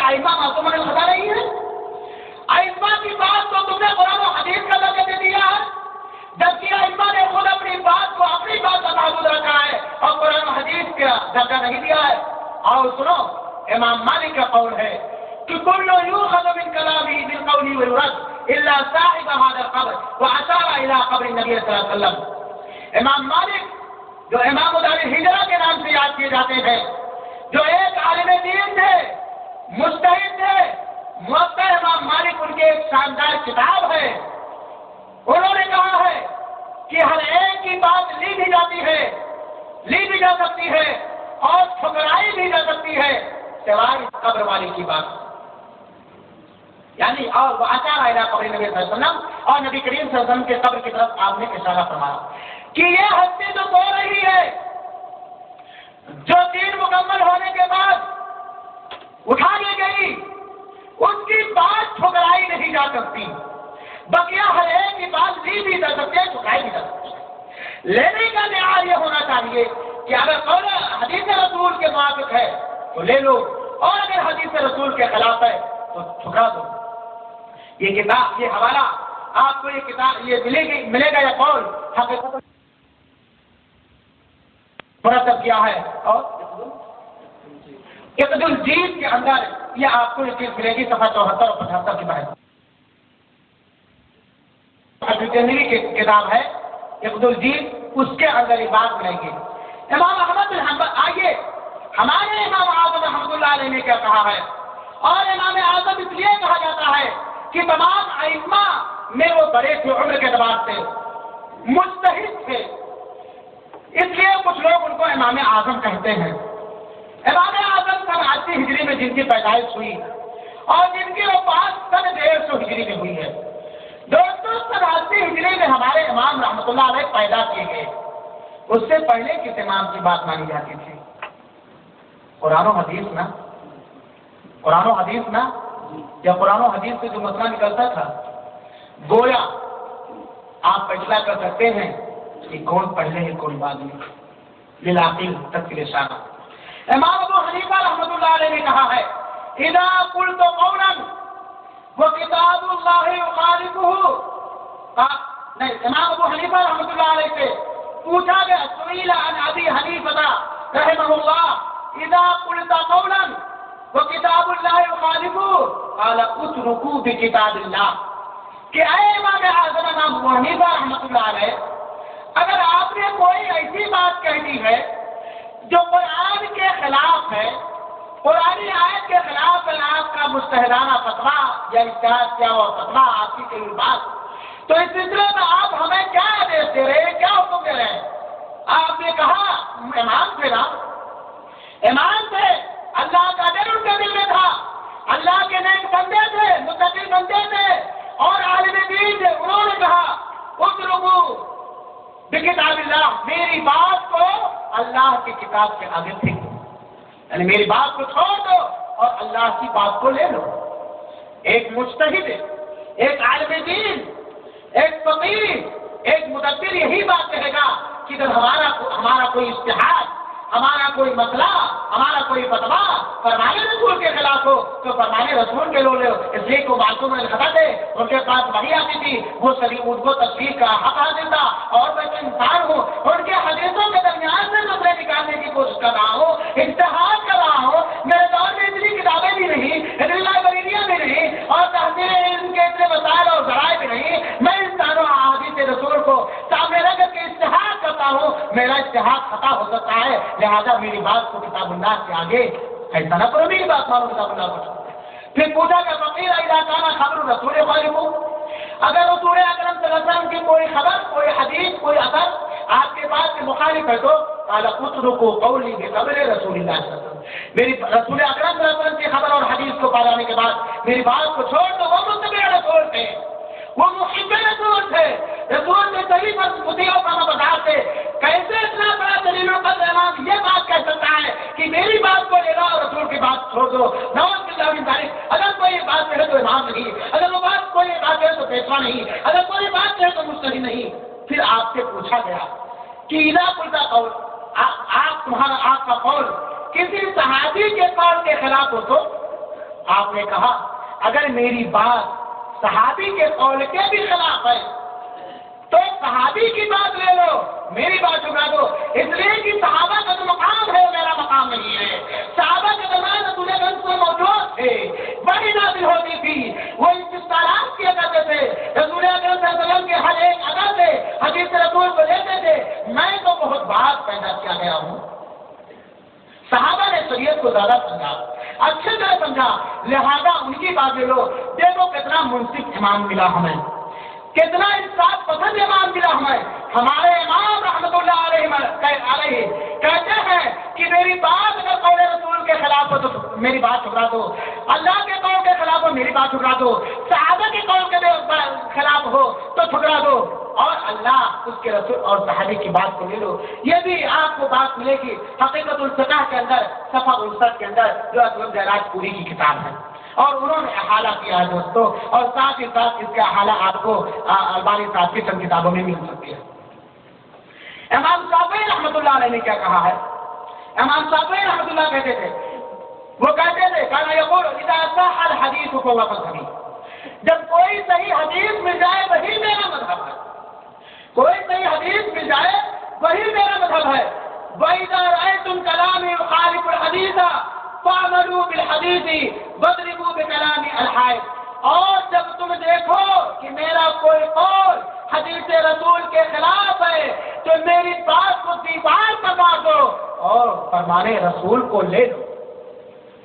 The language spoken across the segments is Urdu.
ائمہ معصومون الخطا نہیں ہے؟ ائمہ کی بات تو تم نے قرآن و حدیث کا درجہ دے دیا ہے، جبکہ ائمہ نے خود اپنی بات کو اپنی بات کا محدود رکھا ہے اور قرآن و حدیث کا درجہ نہیں دیا ہے۔ اور سنو، امام مالک کا قول ہے کہ کل یؤخذ من کلامہ بالقول والرد الا صاحب هذا القبر واشار الى قبر النبی صلی اللہ علیہ وسلم۔ امام مالک جو امام دار الہجرہ کے نام سے یاد کیے جاتے ہیں، جو ایک عالم دین تھے، مجتہد تھے، موطا امام مالک ان کے ایک شاندار کتاب ہے، انہوں نے کہا ہے کہ ہر ایک کی بات لی بھی جاتی ہے، لی بھی جا سکتی ہے اور ٹھکرائی بھی جا سکتی ہے سوائے اس قبر والی کی بات، یعنی اور وہ اشار الی قبر نبی صلی اللہ علیہ وسلم، اور نبی کریم صلی اللہ علیہ وسلم کے قبر کی طرف آپ نے اشارہ فرمایا کہ یہ ہستی جو سو رہی ہے، جو دین مکمل ہونے کے بعد اٹھا لی گئی، اس کی بات ٹھکرائی نہیں جا سکتی، بقیہ ہر ایک کی بات لی بھی جا سکتی ہے، ٹھکرائی بھی جا سکتی ہے۔ لینے کا معیار یہ ہونا چاہیے کہ اگر قول حدیث رسول کے موافق ہے تو لے لو، اور اگر حدیث رسول کے خلاف ہے تو ٹھکرا دو۔ یہ کتاب، یہ حوالہ آپ کو، یہ کتاب یہ ملے گا، یہ قول حقیقت مرتب کیا ہے، اور اقد الجیز کے اندر یہ آپ کو یہ چیز ملے گی، صفحہ 74 اور 75 کی بحث۔ کی کتاب ہے اقد الجیز، اس کے اندر یہ بات ملے گی۔ امام احمد بن حنبل، آئیے ہمارے امام اعظم رحمۃ اللہ علیہ نے کیا کہا ہے، اور امام اعظم اس لیے کہا جاتا ہے کہ تمام ائمہ میں وہ بڑے تھے، عمر کے اعتبار سے مجتہد تھے، اس لیے کچھ لوگ ان کو امام اعظم کہتے ہیں۔ امام اعظم سن 80 ہجری میں جن کی پیدائش ہوئی اور جن کی وفات سن 150 ہجری میں ہوئی ہے۔ دوستوں، سن 80 ہجری میں ہمارے امام رحمۃ اللہ علیہ پیدا کیے گئے، اس سے پہلے کس امام کی بات مانی جاتی تھی؟ قرآن و حدیث نا، قرآن و حدیث نا، یا قرآن و حدیث سے جو مسئلہ نکلتا تھا، گویا آپ فیصلہ کر سکتے ہیں کہ کون پہلے ہے کون بعد میں، للعقل تفصیل اشارہ۔ امام ابو حنیفہ رحمۃ اللہ علیہ نے کہا ہے اذا قلت قولا وکتاب اللہ یخالفہ، نہیں، امام ابو حنیفہ رحمۃ اللہ علیہ سے پوچھا گیا، سئل عن ابی حنیفہ رحمہ اللہ اذا قلت قولا وکتاب اللہ یخالفہ قال اترکوا بکتاب اللہ، کہ اے امام اعظم امام ابو حنیفہ رحمۃ اللہ علیہ، اگر آپ نے کوئی ایسی بات کہہ دی ہے جو قرآن کے خلاف ہے، قرآنی آیت کے خلاف ہے، آپ کا مجتہدانہ فتویٰ یا اجتہاد کیا ہوا فتویٰ آپ کی کوئی بات، تو اس سلسلے میں آپ ہمیں کیا آدیش دے رہے ہیں، کیا حکم دے رہے ہیں؟ آپ نے کہا امام تھے نا، امام تھے، اللہ کا ڈر ان کے دل میں تھا، اللہ کے نیک بندے تھے، متقی بندے تھے اور عالم دین تھے، انہوں نے کہا اترکوا بکتاب اللہ، میری بات کو اللہ کی کتاب کے آگے پھینک دو، یعنی میری بات کو چھوڑ دو اور اللہ کی بات کو لے لو۔ ایک مجتہد، ایک عالم دین، ایک فقیہ، ایک مدبر یہی بات کہے گا کہ جب ہمارا کوئی اجتہاد، ہمارا کوئی مسئلہ، ہمارا کوئی فتویٰ فرمان رسول کے خلاف ہو تو فرمان رسول کے لو لو، اس لیے کو معصوم الخطا تھے، ان کے پاس وحی آتی تھی، وہ ان کو تصدیق کا حق حاصل تھا، اور میں تو انسان ہوں، ان کے حدیثوں کے درمیان سے مسئلے نکالنے کی کوشش کر رہا ہوں، اجتہاد کر رہا ہوں، میرے دور میں اتنی کتابیں بھی نہیں، لائبریریاں بھی نہیں، اور تحصیل علم کے اتنے وسائل اور ذرائع بھی نہیں، میں انسانوں احادیث رسول کو سامنے رکھ کے اجتہاد کرتا ہوں، میرا اجتہاد خطا ہو سکتا ہے، لہذا میری بات کو کتاب اللہ کے آگے ایسا نہ کرو، میری بات مانو، کتاب اللہ کو چھوڑو۔ پھر پوچھا کہ فقیر اذا کان خبر رسول خالف، اگر رسول اکرم صلی اللہ علیہ وسلم کی کوئی خبر، کوئی حدیث، کوئی اثر آپ کے بات کے مخالف ہے تو قال اترکوا قولی بقبر رسول اللہ صلی اللہ علیہ وسلم، میری رسول اکرم صلی اللہ علیہ وسلم کی خبر اور حدیث کو پانے کے بعد میری بات کو چھوڑ دو۔ وہ متبع رسول تھے، وہ محب رسول تھے، رسول نے صحیح پر مطیعوں کا مدار تھے، کیسے اتنا بڑا دلیل پر امام یہ بات کہہ سکتا ہے کہ میری بات کو لے لو اور رسول کی بات چھوڑ دو؟ نعوذ باللہ من ذالک، اگر کوئی یہ بات کہے تو امام نہیں، اگر وہ بات کوئی یہ بات کہے تو پیشوا نہیں، اگر کوئی یہ بات کہے تو مجتہد نہیں۔ پھر آپ سے پوچھا گیا کہ اذا قلت قول، آپ کا قول کسی صحابی کے قول کے خلاف ہو تو آپ نے کہا اگر میری بات صحابی کے قول کے بھی خلاف ہے تو صحابی کی بات لے لو، میری بات ٹھکرا دو، اس لیے کہ صحابہ کا جو مقام ہے میرا مقام نہیں ہے۔ صحابہ کے زمانے رسول اکرم سے موجود تھے، بڑی نازل ہوتی تھی، وہ استفسارات کیا کرتے تھے، رسول اکرم صلی اللہ علیہ وسلم کے ہر ایک ادا سے حدیث رسول کو لیتے تھے۔ میں تو بہت بات پیدا کیا گیا ہوں۔ صحابہ نے شریعت کو زیادہ سمجھا، اچھے طرح سمجھا، لہذا ان کی بات لے لو۔ دیکھو کتنا منصف امام ملا ہمیں، کتنا انصاف پسند امام ملا ہمیں۔ ہمارے امام رحمت اللہ علیہ کہتے ہیں کہ میری بات اگر قول رسول کے خلاف ہو تو میری بات ٹھکرا دو، اللہ کے قول کے خلاف ہو میری بات ٹھکرا دو، صحابہ کے قول کے خلاف ہو تو ٹھکرا دو، اور اللہ اس کے رسول اور صحابی کی بات کو لے لو۔ یہ بھی آپ کو بات ملے گی حقیقت الفقہ کے اندر صفحہ 59 کے اندر، جو اسلم جیراج پوری کی کتاب ہے، اور انہوں نے احالہ کیا ہے دوستو، اور ساتھ ہی ساتھ اس کا احالہ آپ کو البانی صاحب کی چند کتابوں میں مل سکتی ہے۔ امام شافعی رحمۃ اللہ علیہ نے کیا کہا ہے؟ امام شافعی رحمۃ اللہ کہتے تھے، وہ کہتے تھے کانا یقول اذا صح الحدیث فهو مذهبی، جب کوئی صحیح حدیث مل جائے وہی میرا مذہب ہے، کوئی صحیح حدیث مل جائے وہی میرا مذہب ہے۔ وَإِذَا رَأَيْتُمْ كَلَامِي يُخَالِفُ الْحَدِيثَ فَاعْمَلُوا بِالْحَدِيثِ وَاضْرِبُوا بِكَلَامِ الْحَائِطِ، اور جب تم دیکھو کہ میرا کوئی قول حدیث رسول کے خلاف ہے تو میری بات کو دیوار پر مار دو اور فرمان رسول کو لے لو۔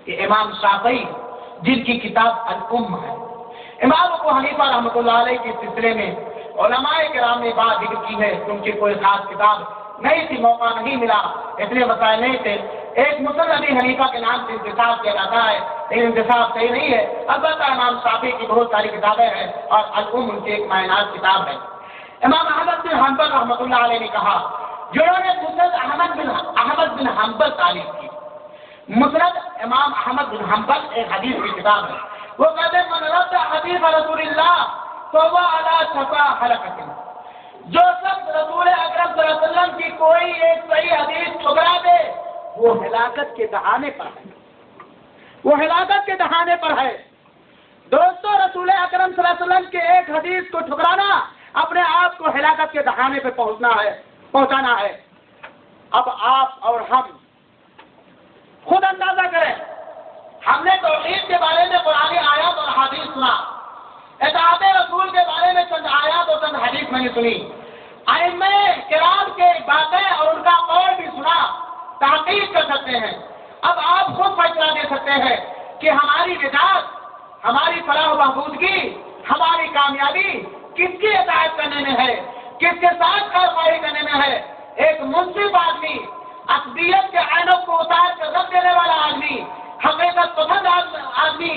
یہ امام شافعی جن کی کتاب الام ہے۔ امام ابو حنیفہ رحمۃ اللہ علیہ کے سلسلے میں علماء کرام نے بات ذکر کی ہے، ان کی کوئی خاص کتاب نہیں تھی، موقع نہیں ملا، اتنے وسائل نہیں تھے۔ ایک مسند ابی حنیفہ کے نام سے انتساب کیا جاتا ہے، لیکن انتساب صحیح نہیں ہے۔ البتہ امام شافعی کی بہت ساری کتابیں ہیں اور الام ان کی ایک معینات کتاب ہے۔ امام احمد بن حنبل رحمۃ اللہ علیہ نے کہا، جنہوں نے مسند احمد بن حنبل تعریف کی، مسند امام احمد بن حنبل ایک حدیث کی کتاب ہے، وہ کہتے ہیں من رد حدیث رسول اللہ فهو على شفا حلقۃ، جو شخص رسول اکرم صلی اللہ علیہ وسلم کی کوئی ایک صحیح حدیث ٹھکرا دے وہ ہلاکت کے دہانے پر ہے، وہ ہلاکت کے دہانے پر ہے۔ دوستو رسول اکرم صلی اللہ علیہ وسلم کے ایک حدیث کو ٹھکرانا اپنے آپ کو ہلاکت کے دہانے پہ پہنچانا ہے۔ اب آپ اور ہم خود اندازہ کریں، ہم نے توحید کے بارے میں قرآن آیات اور حدیث سنا، اطاعت رسول کے بارے میں چند آیات اور چند حدیث میں نے سنی، ائمہ کرام کے باتیں اور ان کا قول بھی سنا، تحقیق کر سکتے ہیں۔ اب آپ خود فیصلہ دے سکتے ہیں کہ ہماری نجات، ہماری فلاح و بہبودگی، ہماری کامیابی کس کی اطاعت کرنے میں ہے، کس کے ساتھ کارروائی کرنے میں ہے۔ ایک منصف آدمی، عصبیت کے عینوں کو اتار کر رکھ دینے والا آدمی، حقیقت پسند آدمی،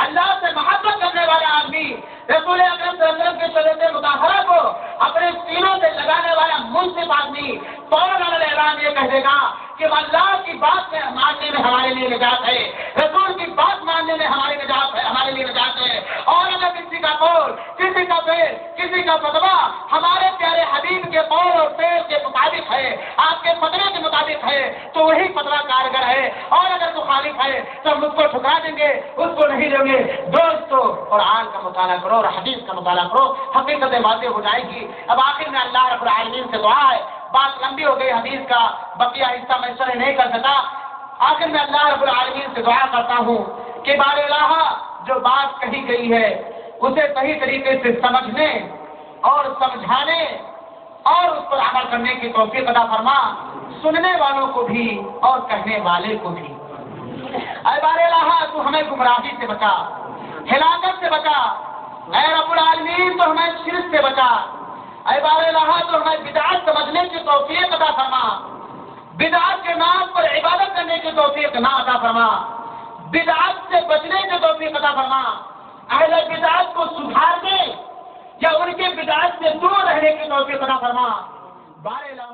اللہ سے محبت کرنے والا آدمی، رسول اکرم صلی اللہ علیہ وسلم کے شریعت مطہرہ کو اپنے سینوں سے لگانے والا منصف آدمی فوراً اعلان یہ کہہ دے گا کہ اللہ کی بات ماننے میں ہمارے لیے نجات ہے، رسول کی بات ماننے میں ہماری نجات ہے، ہمارے لیے نجات ہے۔ اور اگر کسی کا قول، کسی کا فعل، کسی کا فتویٰ ہمارے پیارے حبیب کے قول اور فعل کے مطابق ہے، آپ کے فتوے کے مطابق ہے تو وہی فتویٰ کارگر ہے، اور اگر مخالف ہے تو ہم اس کو ٹھکرا دیں گے، اس کو نہیں لیں گے۔ دوستو قرآن کا مطالعہ کرو اور حدیث کا مطالعہ کرو، حقیقت واضح ہو جائے گی۔ اب آخر میں اللہ رب العالمین سے دعا ہے، بات لمبی ہو گئی، حدیث کا بقیہ حصہ میں شرح نہیں کر سکا۔ آخر میں اللہ رب العالمین سے دعا کرتا ہوں کہ بار الہ جو بات کہی گئی ہے اسے صحیح طریقے سے سمجھنے اور سمجھانے اور اس پر عمل کرنے کی توفیق عطا فرما، سننے والوں کو بھی اور کہنے والے کو بھی۔ اے بار الہ تو ہمیں گمراہی سے بچا، ہلاکت سے بچا، اے رب العالمین تو ہمیں شرک سے بچا، اے بار الہ تو ہمیں بدعت سمجھنے کی توفیق عطا فرما، بدعت کے نام پر عبادت کرنے کی توفیق نہ عطا فرما، بدعت سے بچنے کی توفیق عطا فرما، اہل بدعت کو سدھارنے یا ان کے بدعت سے دور رہنے کی توفیق عطا فرما۔ بار الہ